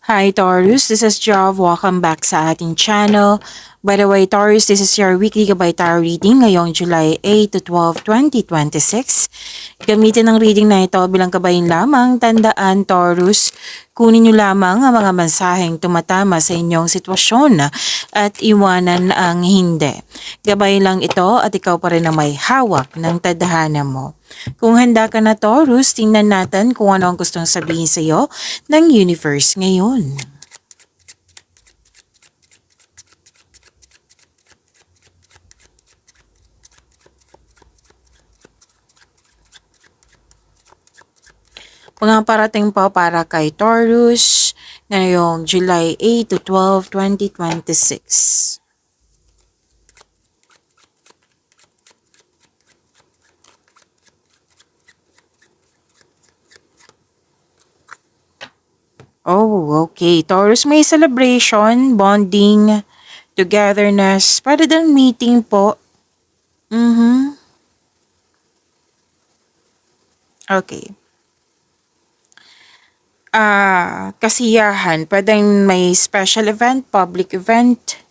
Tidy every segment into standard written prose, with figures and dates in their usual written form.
Hi Taurus, this is Jav. Welcome back sa ating channel. By the way, Taurus, this is your weekly Gabay Tarot reading ngayong July 8 to 12, 2026. Gamitin ang reading na ito bilang kabayin lamang. Tandaan, Taurus, kunin niyo lamang ang mga mensaheng tumatama sa inyong sitwasyon at iwanan ang hindi. Gabay lang ito at ikaw pa rin ang may hawak ng tadhana mo. Kung handa ka na, Taurus, tingnan natin kung ano ang gustong sabihin sa iyo ng universe ngayon. Mga parating pa para kay Taurus ngayong July 8 to 12, 2026. Oh, okay. Taurus, may celebration, bonding, togetherness, para din meeting po. Okay. Kasiyahan, pwedeng may special event, public event,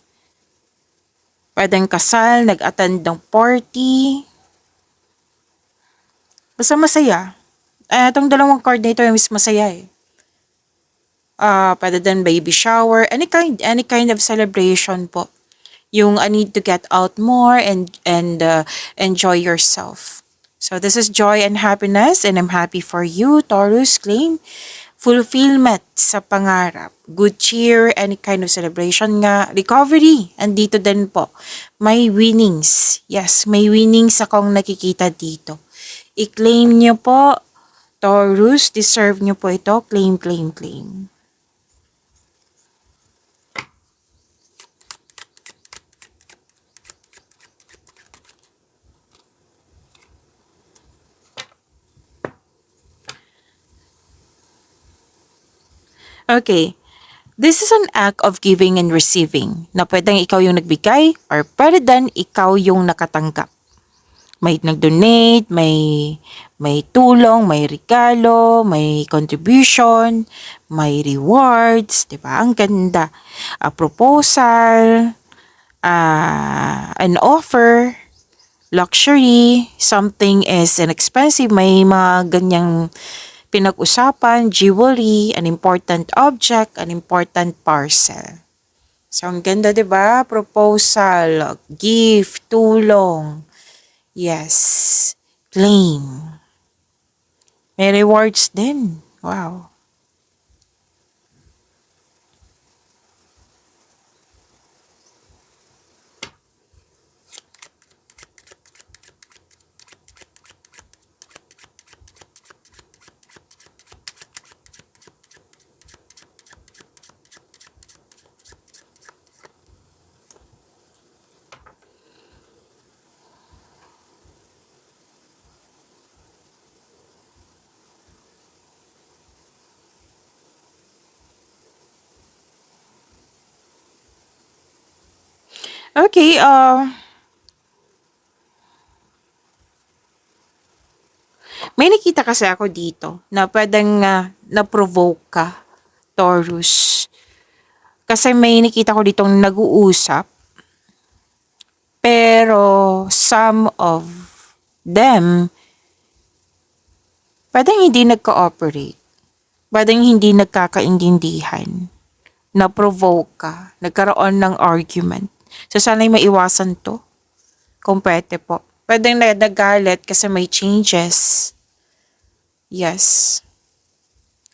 pwedeng kasal, nag-attend ng party. Basta masaya. Itong dalawang card na ito is masaya eh. Pwede din baby shower, any kind of celebration po. Yung I need to get out more and enjoy yourself. So this is joy and happiness and I'm happy for you, Taurus. Claim fulfillment sa pangarap, good cheer, any kind of celebration nga, recovery, andito din po. May winnings. Yes, may winnings akong nakikita dito. I-claim nyo po, Taurus, deserve nyo po ito. Claim, claim, claim. Okay. This is an act of giving and receiving na pwedeng ikaw yung nagbigay or pwede din ikaw yung nakatanggap. May nag-donate, may tulong, may regalo, may contribution, may rewards, 'di ba? Ang ganda. A proposal, an offer, luxury, something is inexpensive, may mga ganyang pinag-usapan, jewelry, an important object, an important parcel. So, ang ganda, 'di ba? Proposal, gift, tulong. Yes. Claim. May rewards din. Wow. Okay, may nakita kasi ako dito na pwedeng na-provoke ka, Taurus. Kasi may nakita ko ditong nag-uusap, pero some of them, pwedeng hindi nag-cooperate. Pwedeng hindi nagkakaintindihan. Na-provoke ka. Nagkaroon ng argument. So, sana'y maiwasan to. Kung pwede po. Pwedeng nagalit kasi may changes. Yes.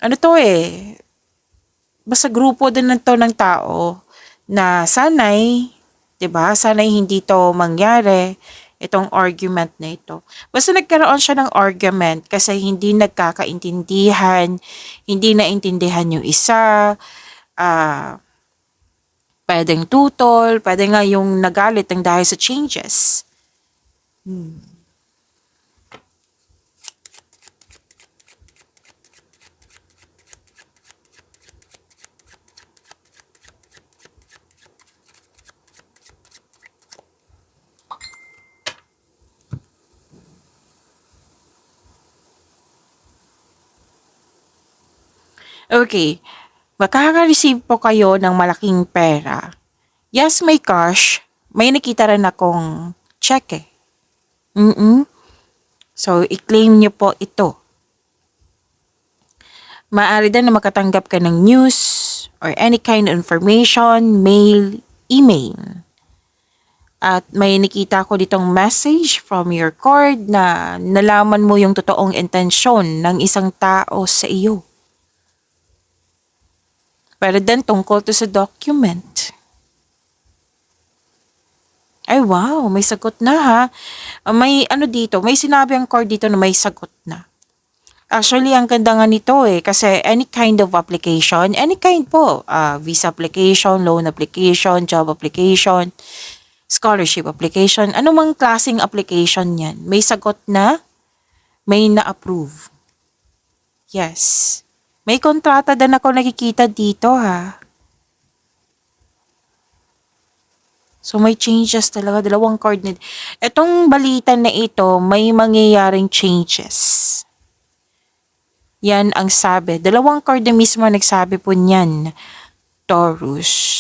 Ano to eh? Basta grupo din na to ng tao na sanay, 'di ba? Sanay hindi to mangyari itong argument na ito. Basta nagkaroon siya ng argument kasi hindi nagkakaintindihan, hindi naintindihan yung isa, ah, pwedeng tutol, pwede nga yung nagalit ng dahil sa changes. Okay. Makaka-receive po kayo ng malaking pera. Yes, may cash. May nakita rin akong check eh. So, i-claim nyo po ito. Maaari din na makatanggap ka ng news or any kind of information, mail, email. At may nakita ko ditong message from your card na nalaman mo yung totoong intensyon ng isang tao sa iyo. Pero din tungkol to sa document. Ay wow, may sagot na ha. May ano dito, may sinabi ang card dito na may sagot na. Actually, ang ganda nga nito kasi any kind of application, any kind po, visa application, loan application, job application, scholarship application, anumang klaseng application yan, may sagot na, may na-approve. Yes. May kontrata din ako nakikita dito ha. So may changes talaga, dalawang card na. Itong balita na ito, may mangyayaring changes. Yan ang sabi. Dalawang card na mismo nagsabi po niyan, Taurus.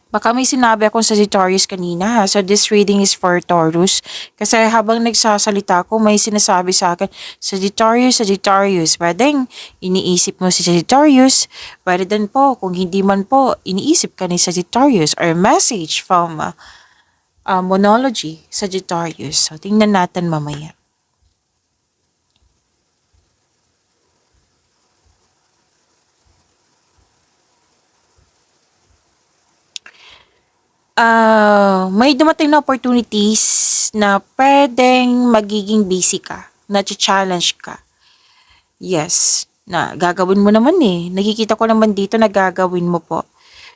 Baka may sinabi akong Sagittarius kanina ha. So this reading is for Taurus. Kasi habang nagsasalita ako, may sinasabi sa akin, Sagittarius, Sagittarius. Pwedeng iniisip mo si Sagittarius. Pwede din po, kung hindi man po, iniisip ka ni Sagittarius or message from monology, Sagittarius. So tingnan natin mamaya. May dumating na opportunities na pwedeng magiging busy ka, na challenge ka. Yes, na gagawin mo naman Nakikita ko naman dito na gagawin mo po.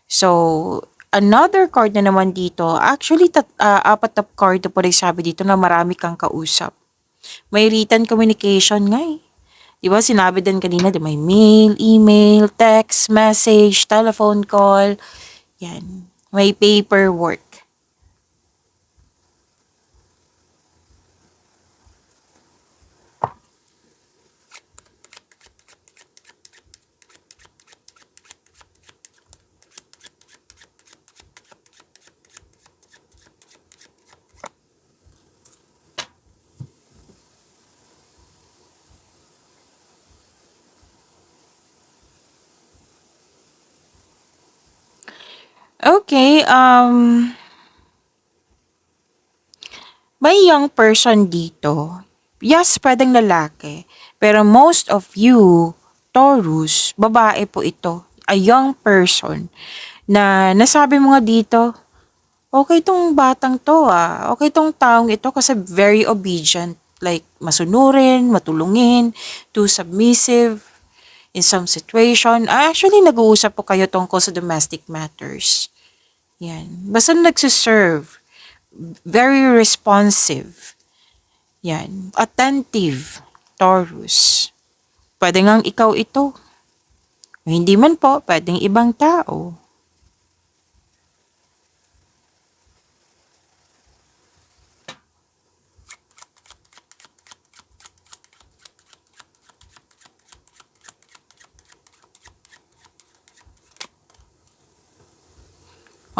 So, another card na naman dito, actually apat na card po rin sabi dito na marami kang kausap. May written communication nga Di ba sinabi din kanina, may mail, email, text, message, telephone call. Yan. May paperwork. Okay, may young person dito. Yes, pwedeng lalaki. Pero most of you, Taurus, babae po ito. A young person na nasabi mo nga dito, okay tong batang to Okay tong taong ito kasi very obedient. Like, masunurin, matulungin, too submissive in some situation. Actually, nag-uusap po kayo tungkol sa domestic matters. Yan. Basta nagsiserve. Very responsive. Yan. Attentive. Taurus. Pwede ngang ikaw ito. Hindi man po, pwedeng ibang tao.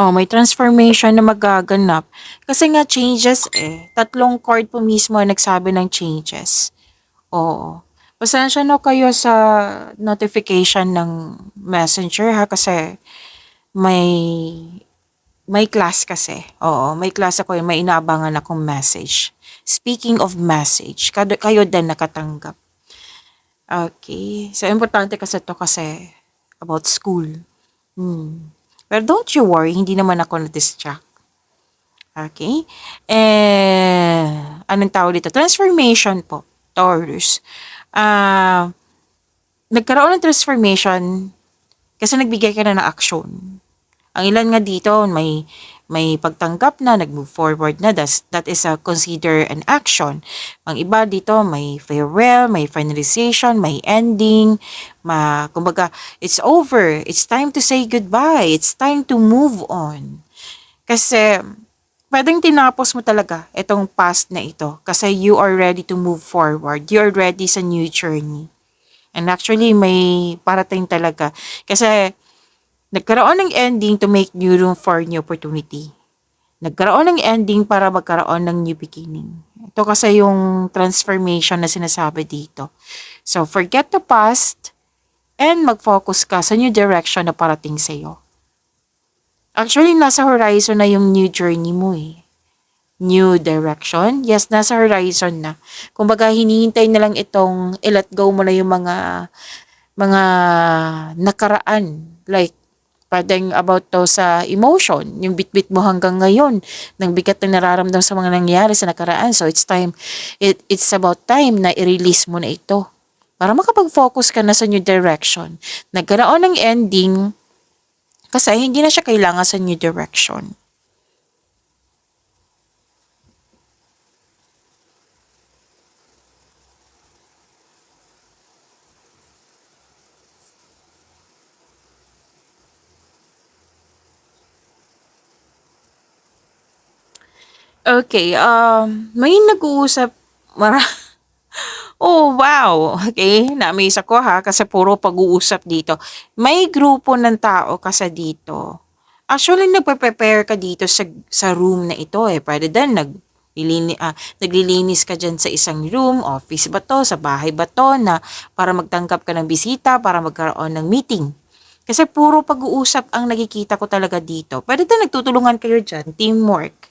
May transformation na magaganap. Kasi nga changes Tatlong card po mismo ang nagsabi ng changes. Oo. Pasensya na kayo sa notification ng messenger ha kasi may may class kasi. Oo, may class ako may inaabangan akong message. Speaking of message, kayo din nakatanggap. Okay. So, importante kasi to kasi about school. Pero don't you worry, hindi naman ako na-distract. Okay? Anong tawag dito? Transformation po, Taurus. Nagkaroon ng transformation kasi nagbigay ka na ng action. Ang ilan nga dito, may pagtanggap na, nag-move forward na, that is consider an action. Ang iba dito, may farewell, may finalization, may ending, kumbaga, it's over, it's time to say goodbye, it's time to move on. Kasi, pwedeng tinapos mo talaga itong past na ito kasi you are ready to move forward, you are ready sa new journey. And actually, may parating talaga. Kasi, nagkaroon ng ending to make new room for new opportunity. Nagkaroon ng ending para magkaroon ng new beginning. Ito kasi yung transformation na sinasabi dito. So, forget the past and mag-focus ka sa new direction na parating sa'yo. Actually, nasa horizon na yung new journey mo eh. New direction? Yes, nasa horizon na. Kumbaga, hinihintay na lang itong i-let go mo na yung mga nakaraan. Like, pwedeng about to sa emotion, yung bitbit mo hanggang ngayon, ng bigat na nararamdam sa mga nangyari sa nakaraan. So, it's about time na i-release mo na ito. Para makapag-focus ka na sa new direction. Nagkaroon ng ending, kasi hindi na siya kailangan sa new direction. Okay, may nag-uusap, mara oh, wow! Okay, na-amaze ako ha, kasi puro pag-uusap dito. May grupo ng tao kasi dito. Actually, nagpe-prepare ka dito sa room na ito eh. Pwede din, naglilinis ka dyan sa isang room, office ba to, sa bahay ba to, na para magtanggap ka ng bisita, para magkaroon ng meeting. Kasi puro pag-uusap ang nakikita ko talaga dito. Pwede din, nagtutulungan kayo dyan, teamwork.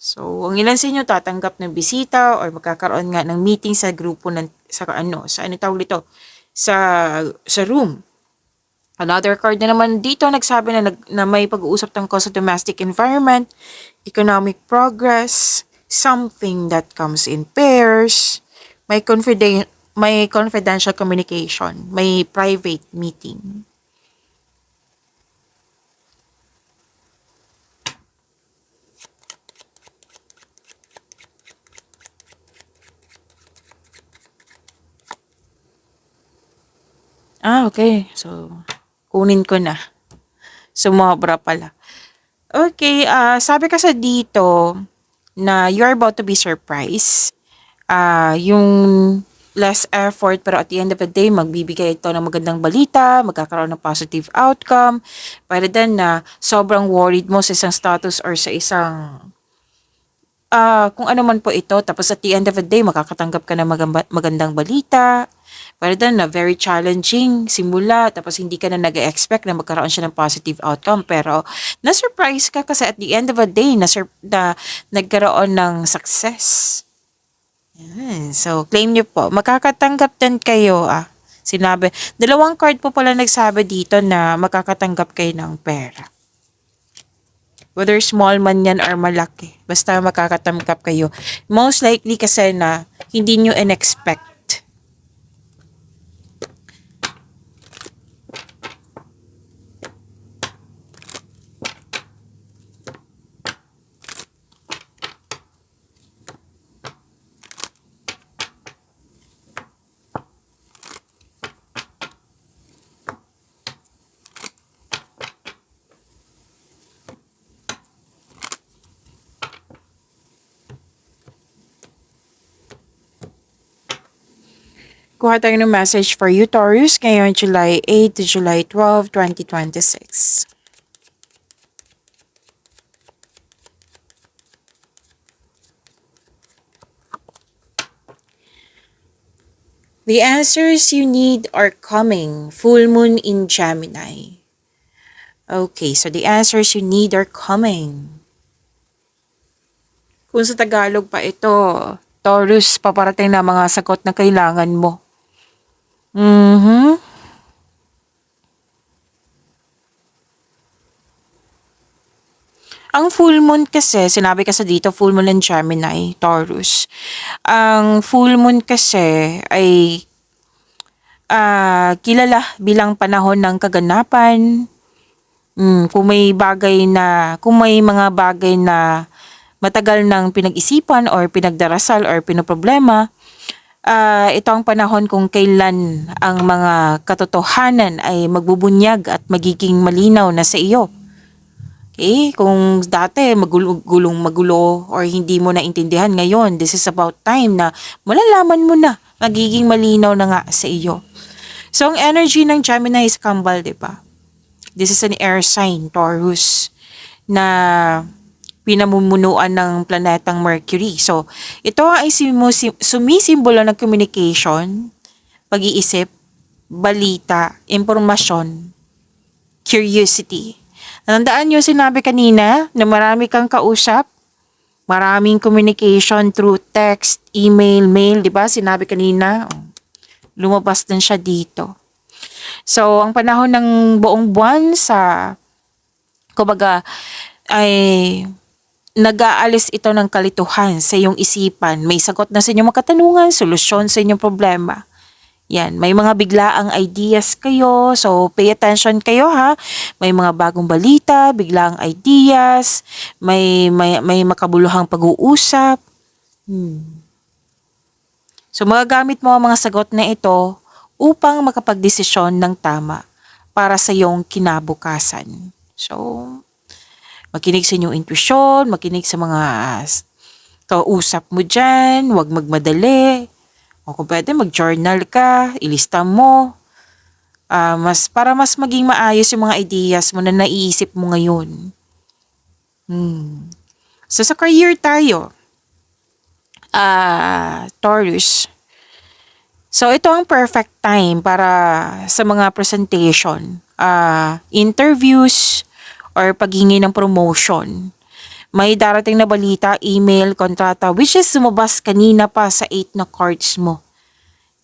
So, ang ilan sa inyo tatanggap ng bisita or magkakaroon nga ng meeting sa grupo sa ano tawag dito, sa room. Another card na naman dito nagsabi na may pag-uusap tungkol sa domestic environment, economic progress, something that comes in pairs, may confidential communication, may private meeting. Okay. So, kunin ko na. Sumobra pala. Okay, sabi kasi dito na you're about to be surprised. Yung less effort pero at the end of the day, magbibigay ito ng magandang balita, magkakaroon ng positive outcome. Pwede din na sobrang worried mo sa isang status or sa isang kung ano man po ito. Tapos at the end of the day, makakatanggap ka ng magandang balita. Pwede din na very challenging simula, tapos hindi ka na nag-expect na magkaroon siya ng positive outcome. Pero na-surprise ka kasi at the end of the day, nagkaroon ng success. Yan. So, claim niyo po. Makakatanggap din kayo. Sinabi. Dalawang card po pala nagsabi dito na makakatanggap kayo ng pera. Whether small man yan or malaki. Basta makakatanggap kayo. Most likely kasi na hindi nyo in-expect. Kuha tayo ng message for you, Taurus, ngayon July 8 to July 12, 2026. The answers you need are coming. Full moon in Gemini. Okay, so the answers you need are coming. Kung sa Tagalog pa ito, Taurus, paparating na mga sagot na kailangan mo. Ang full moon kasi, sinabi kasi dito, full moon in Gemini, Taurus. Ang full moon kasi ay kilala bilang panahon ng kaganapan. Kung may mga bagay na matagal nang pinag-isipan or pinagdarasal or pinoproblema, ito ang panahon kung kailan ang mga katotohanan ay magbubunyag at magiging malinaw na sa iyo. Okay? Kung dati magulo or hindi mo naintindihan, ngayon, this is about time na malalaman mo na magiging malinaw na nga sa iyo. So, ang energy ng Gemini is kambal, di ba? This is an air sign, Taurus, na pinamumunuan ng planetang Mercury. So, ito ay sumisimbolo ng communication, pag-iisip, balita, impormasyon, curiosity. Natandaan nyo sinabi kanina na marami kang kausap, maraming communication through text, email, mail, di ba? Sinabi kanina, lumabas din siya dito. So, ang panahon ng buong buwan kumbaga, ay nag-aalis ito ng kalituhan sa iyong isipan. May sagot na sa inyong mga katanungan, solusyon sa inyong problema. Yan, may mga biglaang ideas kayo, so pay attention kayo ha. May mga bagong balita, biglaang ideas, may makabuluhang pag-uusap. So magagamit mo ang mga sagot na ito upang makapagdesisyon ng tama para sa iyong kinabukasan. So, makinig sa inyong intuition, makinig sa mga kausap mo dyan, huwag magmadali. O kung pwede, mag-journal ka, ilista mo. Para mas maging maayos yung mga ideas mo na naiisip mo ngayon. So sa career tayo, Taurus. So ito ang perfect time para sa mga presentation, interviews, or paghingi ng promotion. May darating na balita, email, kontrata, which is sumabas kanina pa sa 8 na cards mo.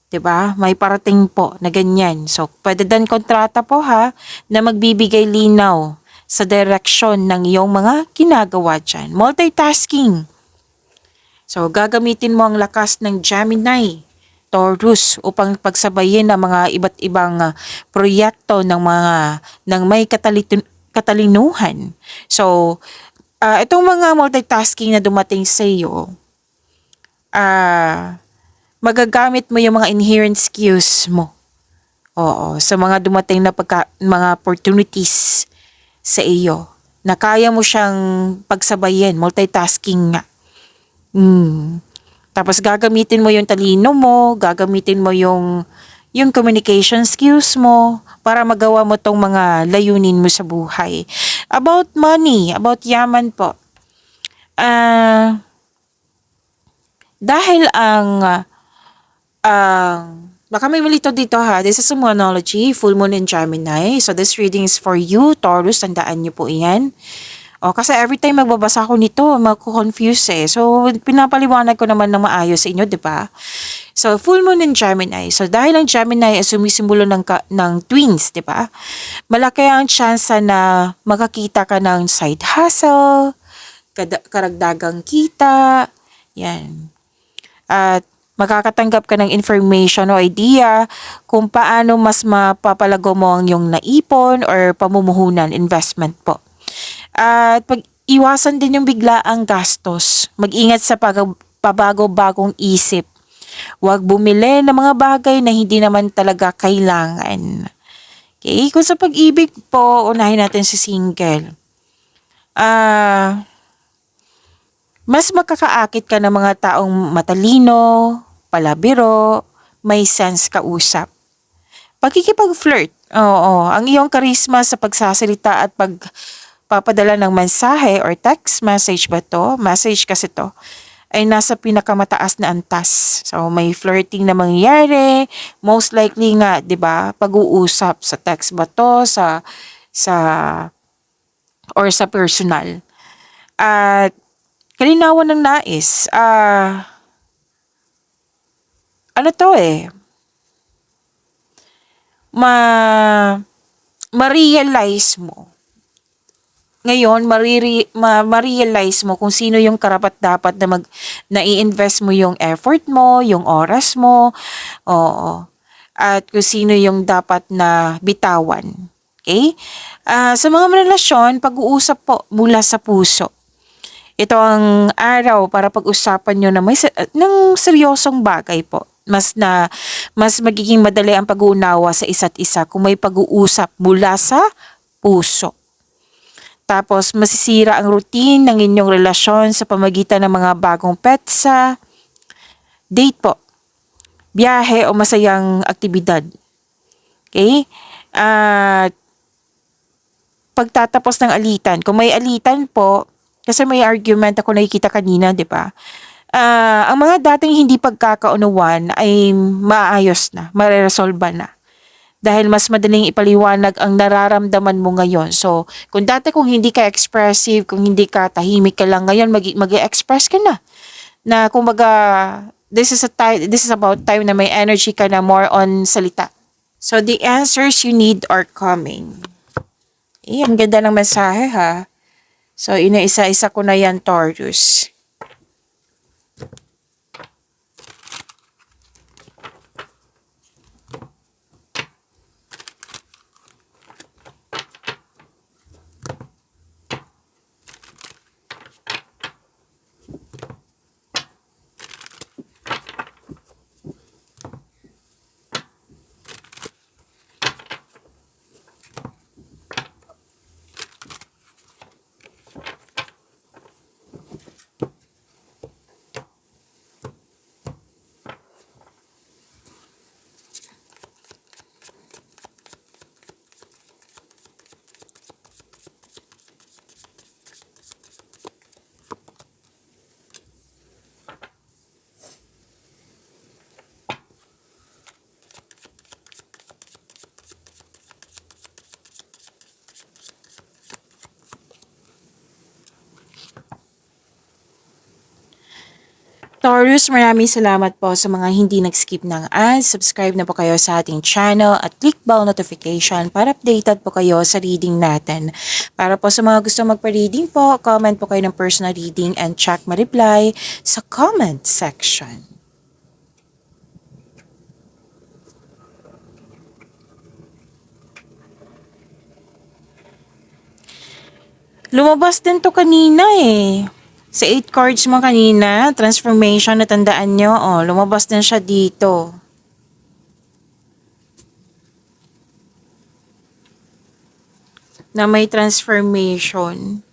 'Di ba? May parating po na ganyan. So, pwede din kontrata po ha, na magbibigay linaw sa direksyon ng iyong mga ginagawa dyan. Multitasking. So, gagamitin mo ang lakas ng Gemini, Taurus, upang pagsabayin ang mga iba't ibang proyekto ng may katalinuhan. So, itong mga multitasking na dumating sa iyo, magagamit mo yung mga inherent skills mo. Oo, sa mga dumating na mga opportunities sa iyo, na kaya mo siyang pagsabayin, multitasking nga. Tapos gagamitin mo yung talino mo, gagamitin mo yung communication skills mo para magawa mo tong mga layunin mo sa buhay. About money, about yaman po. Dahil baka may malito dito ha, this is a monology, full moon in Gemini. So this reading is for you, Taurus, tandaan niyo po yan. Kasi every time magbabasa ko nito, magko-confuse eh. So, pinapaliwanag ko naman ng maayos sa inyo, di ba? So, full moon in Gemini. So, dahil ang Gemini ay sumisimbolo ng twins, di ba? Malaki ang chance na makakita ka ng side hustle, karagdagang kita, yan. At makakatanggap ka ng information o idea kung paano mas mapapalago mo ang iyong naipon or pamumuhunan, investment po. At iwasan din yung biglaang gastos. Mag-ingat sa pabago-bagong isip. Huwag bumili ng mga bagay na hindi naman talaga kailangan. Okay? Kung sa pag-ibig po, unahin natin si single. Mas makakaakit ka ng mga taong matalino, palabiro, may sense kausap. Pagkikipag-flirt. Oo, ang iyong karisma sa pagsasalita at pagpapadala ng mensahe or text message ba to? Message kasi to. Ay nasa pinakamataas na antas. So, may flirting na mangyayari. Most likely nga, di ba, pag-uusap sa text ba to, or sa personal. At, kalinawan ng nais. Ano to eh? Ma-realize mo. Ngayon, ma-realize mo kung sino yung karapat-dapat na i-invest mo yung effort mo, yung oras mo, oo. At kung sino yung dapat na bitawan. Okay? Sa mga relasyon, pag-uusap po mula sa puso. Ito ang araw para pag-usapan nyo ng seryosong bagay po. Mas magiging madali ang pag-uunawa sa isa't isa kung may pag-uusap mula sa puso. Tapos, masisira ang routine ng inyong relasyon sa pamagitan ng mga bagong petsa. Date po. biyahe o masayang aktibidad. Okay? At pagtatapos ng alitan, kung may alitan po, kasi may argument ako nakikita kanina, di ba? Ang mga dating hindi pagkakaunawan ay maayos na, mareresolba na. Dahil mas madaling ipaliwanag ang nararamdaman mo ngayon. So, kung dati kung hindi ka expressive, kung hindi ka tahimik ka lang ngayon, mag-express ka na. Na kumbaga, this is about time na may energy ka na more on salita. So, the answers you need are coming. Ang ganda ng mensahe ha. So, inaisa-isa ko na yan, Taurus. Taurus, maraming salamat po sa mga hindi nag-skip ng ads. Subscribe na po kayo sa ating channel at click bell notification para updated po kayo sa reading natin. Para po sa mga gusto magpa-reading po, comment po kayo ng personal reading and check ma-reply sa comment section. Lumabas din to kanina eh. Sa 8 cards mo kanina, transformation, natandaan nyo, lumabas din siya dito. Na may transformation.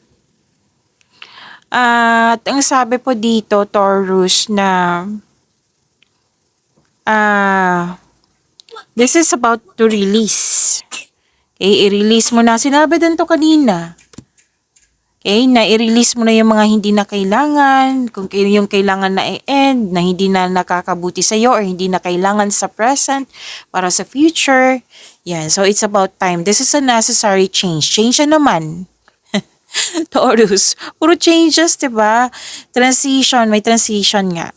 At ang sabi po dito, Taurus, na this is about to release. Okay, i-release mo na. Sinabi din to kanina. Okay, na i-release mo na yung mga hindi na kailangan, kung yung kailangan na i-end, na hindi na nakakabuti sa'yo or hindi na kailangan sa present, para sa future. Yan, so it's about time. This is a necessary change. Change na naman. Taurus, puro changes, diba? Transition, may transition nga.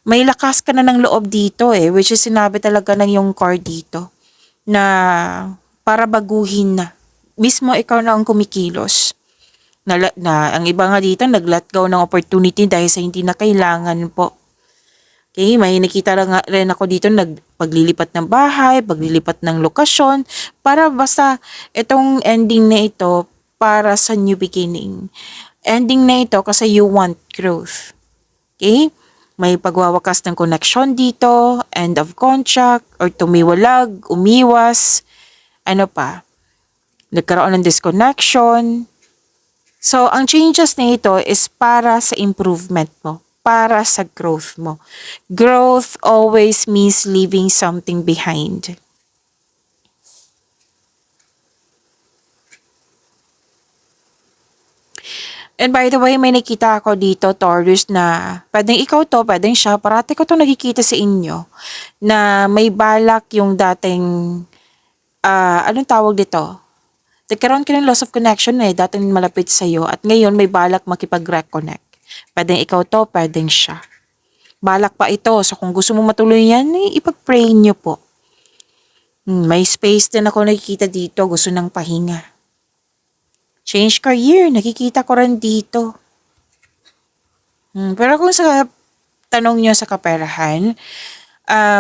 May lakas ka na ng loob dito which is sinabi talaga ng yung card dito, na para baguhin na. Mismo ikaw na ang kumikilos. Ang iba nga dito, nag-let go ng opportunity dahil sa hindi na kailangan po. Okay, may nakita rin ako dito, paglilipat ng bahay, paglilipat ng lokasyon, para basta itong ending na ito para sa new beginning. Ending na ito kasi you want growth. Okay? May pagwawakas ng connection dito, end of contract, or tumiwalag, umiwas, ano pa, nagkaroon ng disconnection. So, ang changes na ito is para sa improvement mo, para sa growth mo. Growth always means leaving something behind. And by the way, may nakita ako dito, Taurus, na pwedeng ikaw to, pwedeng siya, parati ko to nakikita sa inyo, na may balak yung dating, anong tawag dito? Nagkaroon ka ng loss of connection dating malapit sa'yo at ngayon may balak makipag-reconnect. Pwedeng ikaw to, pwedeng siya. Balak pa ito, so kung gusto mo matuloy yan, ipag-pray nyo po. May space din ako nakikita dito, gusto ng pahinga. Change career, nakikita ko rin dito. Pero kung sa tanong nyo sa kaperahan,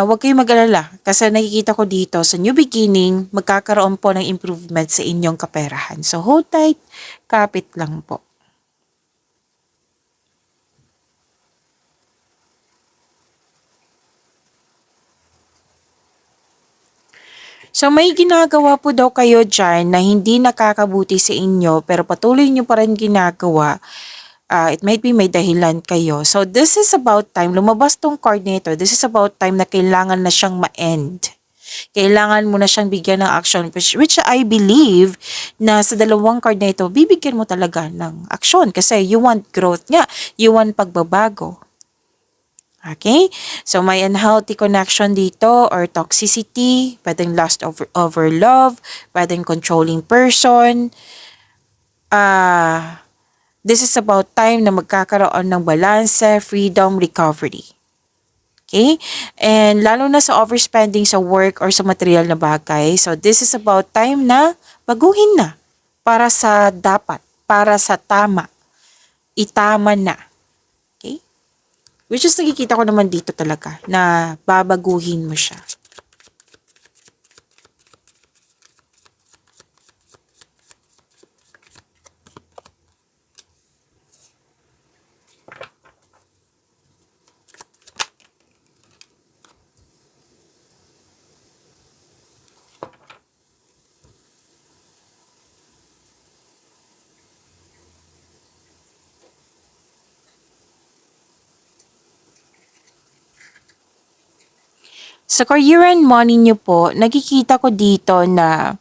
huwag kayong mag-alala kasi nakikita ko dito sa new beginning, magkakaroon po ng improvement sa inyong kaperahan. So hold tight, kapit lang po. So may ginagawa po daw kayo dyan na hindi nakakabuti sa inyo pero patuloy nyo pa rin ginagawa It might be may dahilan kayo. So, this is about time. Lumabas tong card nito. This is about time na kailangan na siyang ma-end. Kailangan mo na siyang bigyan ng action, which I believe na sa dalawang card na ito, bibigyan mo talaga ng action kasi you want growth nga, you want pagbabago. Okay? So, may unhealthy connection dito or toxicity, pwedeng lust over love, pwedeng controlling person. This is about time na magkakaroon ng balance, freedom, recovery. Okay? And lalo na sa overspending sa work or sa material na bagay. So, this is about time na baguhin na para sa dapat, para sa tama. Itama na. Okay? Which is nakikita ko naman dito talaga na babaguhin mo siya. Sa career and money niyo po, nakikita ko dito na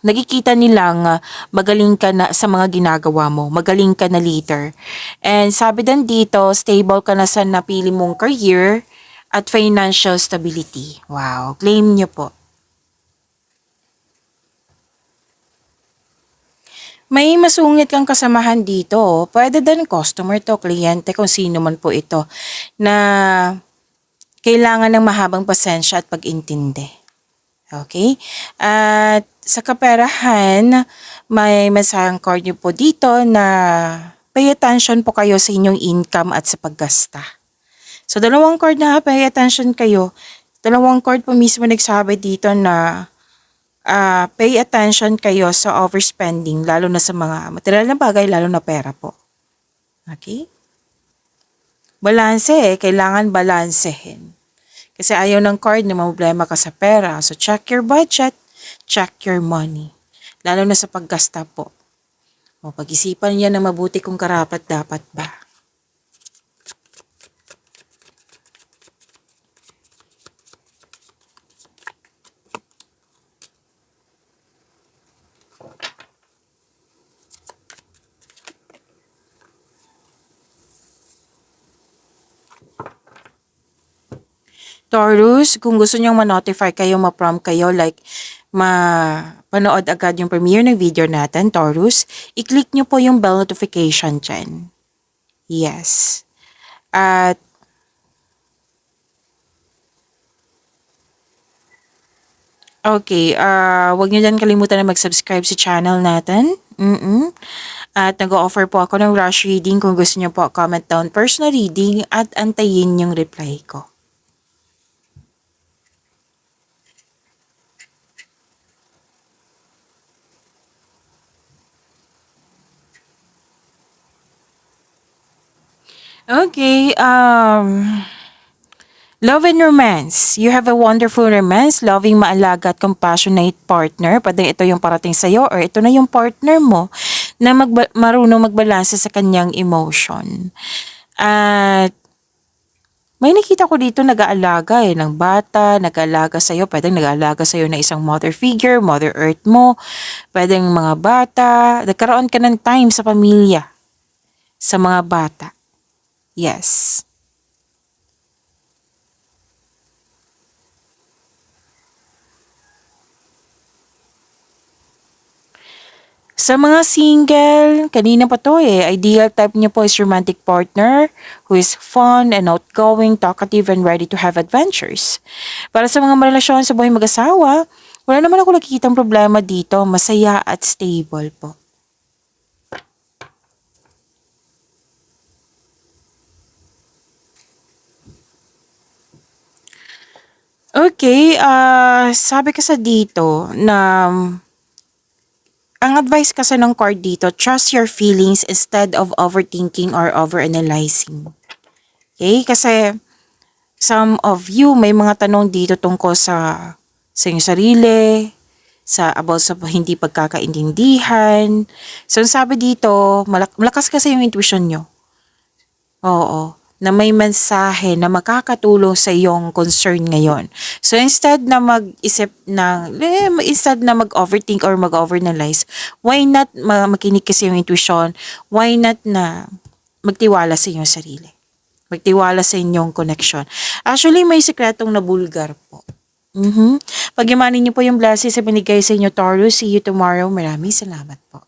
nakikita nilang magaling ka na sa mga ginagawa mo, magaling ka na leader. And sabi din dito, stable ka na sa napili mong career at financial stability. Wow, claim niyo po. May masungit kang kasamahan dito. Pwede din customer to, kliyente, kung sino man po ito, na kailangan ng mahabang pasensya at pag-intindi. Okay? At sa kaperahan, may masahang card niyo po dito na pay attention po kayo sa inyong income at sa paggasta. So, dalawang card na pay attention kayo. Dalawang card po mismo nagsabi dito na pay attention kayo sa overspending, lalo na sa mga material na bagay, lalo na pera po. Okay? Balanse kailangan balansehin. Kasi ayaw ng card na problema ka sa pera. So, check your budget, check your money. Lalo na sa paggasta po. O, pag-isipan niya na mabuti kung karapat-dapat ba. Taurus, kung gusto niyong ma-notify kayo, ma-prompt kayo, like mapanood agad yung premiere ng video natin, Taurus, i-click niyo po yung bell notification dyan. Yes. At okay, wag niyo dyan kalimutan na mag-subscribe sa channel natin. At nag-o-offer po ako ng rush reading. Kung gusto niyo po, comment down personal reading at antayin yung reply ko. Okay, love and romance. You have a wonderful romance, loving, maalaga at compassionate partner. Pwede ito yung parating sa'yo or ito na yung partner mo na marunong magbalanse sa kanyang emotion. At may nakita ko dito nag-aalaga ng bata, nag-aalaga sa'yo, pwedeng nag-aalaga sa'yo na isang mother figure, mother earth mo, pwedeng mga bata, nagkaroon ka ng time sa pamilya, sa mga bata. Yes. Sa mga single, kanina pa to ideal type niyo po is romantic partner who is fun and outgoing, talkative, and ready to have adventures. Para sa mga marelasyon sa buhay mag-asawa, wala naman ako nakikitang problema dito, masaya at stable po. Okay, sabi kasi dito na ang advice kasi ng card dito, trust your feelings instead of overthinking or overanalyzing. Okay, kasi some of you may mga tanong dito tungkol sa inyong sarili, about sa hindi pagkakaintindihan. So, ang sabi dito, malakas kasi yung intuition nyo. Oo. Na may mensahe na makakatulong sa iyong concern ngayon. So, instead na mag-overthink or mag-overanalyze, why not makinig kasi yung intuition? Why not na magtiwala sa inyong sarili? Magtiwala sa inyong connection. Actually, may sekretong nabulgar po. Pag-imanin niyo po yung blessings sa binigay sa inyo, Taurus. See you tomorrow. Maraming salamat po.